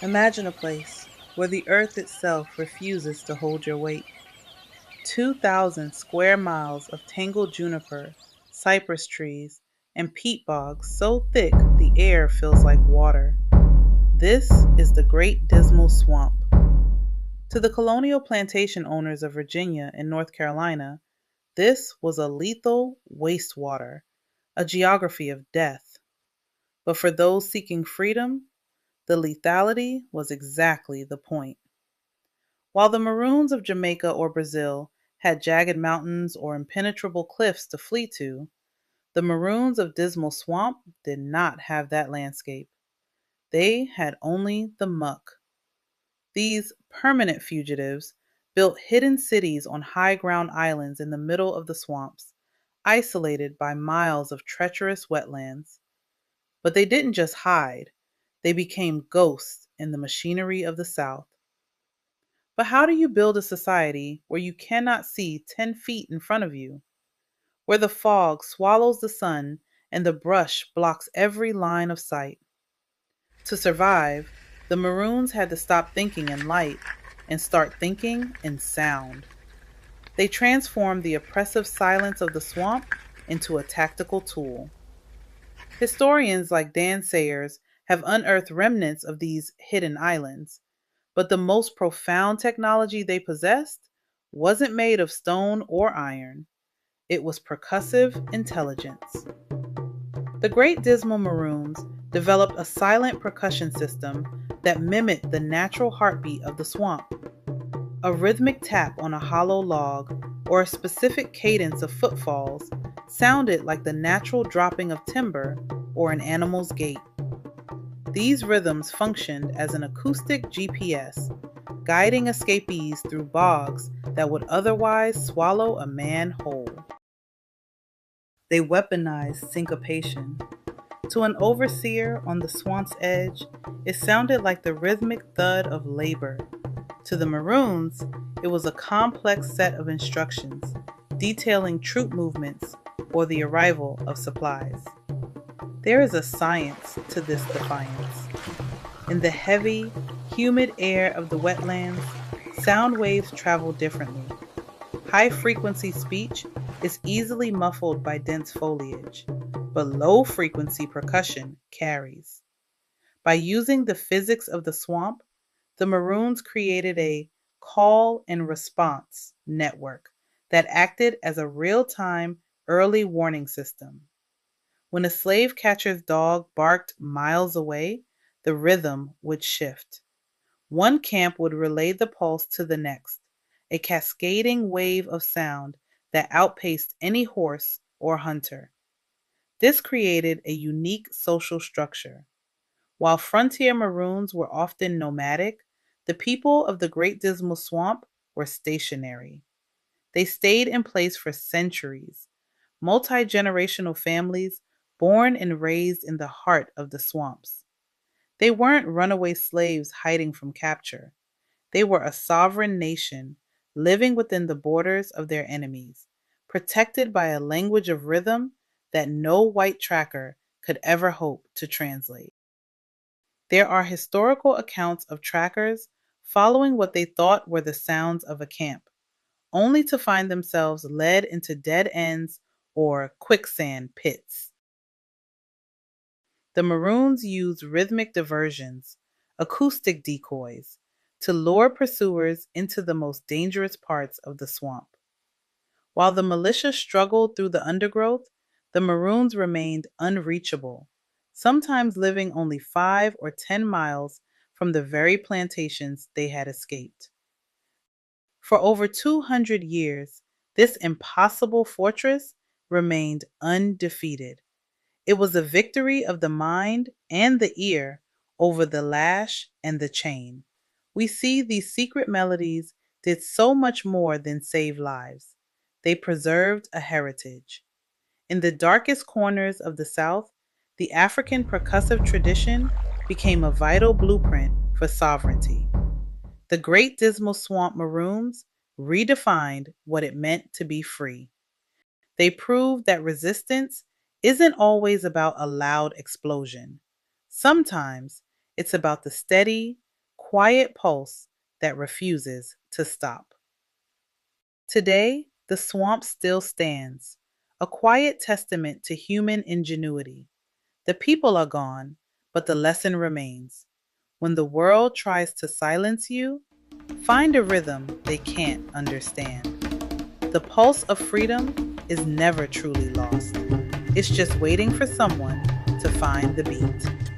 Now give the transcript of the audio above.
Imagine a place where the earth itself refuses to hold your weight. 2,000 square miles of tangled juniper, cypress trees, and peat bogs so thick the air feels like water. This is the Great Dismal Swamp. To the colonial plantation owners of Virginia and North Carolina, this was a lethal wastewater, a geography of death. But for those seeking freedom, the lethality was exactly the point. While the Maroons of Jamaica or Brazil had jagged mountains or impenetrable cliffs to flee to, the Maroons of Dismal Swamp did not have that landscape. They had only the muck. These permanent fugitives built hidden cities on high ground islands in the middle of the swamps, isolated by miles of treacherous wetlands. But they didn't just hide, they became ghosts in the machinery of the South. But how do you build a society where you cannot see 10 feet in front of you, where the fog swallows the sun and the brush blocks every line of sight? To survive, the Maroons had to stop thinking in light and start thinking in sound. They transformed the oppressive silence of the swamp into a tactical tool. Historians like Dan Sayers have unearthed remnants of these hidden islands, but the most profound technology they possessed wasn't made of stone or iron. It was percussive intelligence. The Great Dismal Maroons developed a silent percussion system that mimicked the natural heartbeat of the swamp. A rhythmic tap on a hollow log or a specific cadence of footfalls sounded like the natural dropping of timber or an animal's gait. These rhythms functioned as an acoustic GPS, guiding escapees through bogs that would otherwise swallow a man whole. They weaponized syncopation. To an overseer on the swamp's edge, it sounded like the rhythmic thud of labor. To the Maroons, it was a complex set of instructions detailing troop movements or the arrival of supplies. There is a science to this defiance. In the heavy, humid air of the wetlands, sound waves travel differently. High-frequency speech is easily muffled by dense foliage, but low-frequency percussion carries. By using the physics of the swamp, the Maroons created a call and response network that acted as a real-time early warning system. When a slave catcher's dog barked miles away, the rhythm would shift. One camp would relay the pulse to the next, a cascading wave of sound that outpaced any horse or hunter. This created a unique social structure. While frontier Maroons were often nomadic, the people of the Great Dismal Swamp were stationary. They stayed in place for centuries, multi-generational families born and raised in the heart of the swamps. They weren't runaway slaves hiding from capture. They were a sovereign nation living within the borders of their enemies, protected by a language of rhythm that no white tracker could ever hope to translate. There are historical accounts of trackers following what they thought were the sounds of a camp, only to find themselves led into dead ends or quicksand pits. The Maroons used rhythmic diversions, acoustic decoys, to lure pursuers into the most dangerous parts of the swamp. While the militia struggled through the undergrowth, the Maroons remained unreachable, sometimes living only 5 or 10 miles from the very plantations they had escaped. For over 200 years, this impossible fortress remained undefeated. It was a victory of the mind and the ear over the lash and the chain. We see these secret melodies did so much more than save lives. They preserved a heritage. In the darkest corners of the South, the African percussive tradition became a vital blueprint for sovereignty. The Great Dismal Swamp Maroons redefined what it meant to be free. They proved that resistance isn't always about a loud explosion. Sometimes it's about the steady, quiet pulse that refuses to stop. Today, the swamp still stands, a quiet testament to human ingenuity. The people are gone, but the lesson remains. When the world tries to silence you, find a rhythm they can't understand. The pulse of freedom is never truly lost. It's just waiting for someone to find the beat.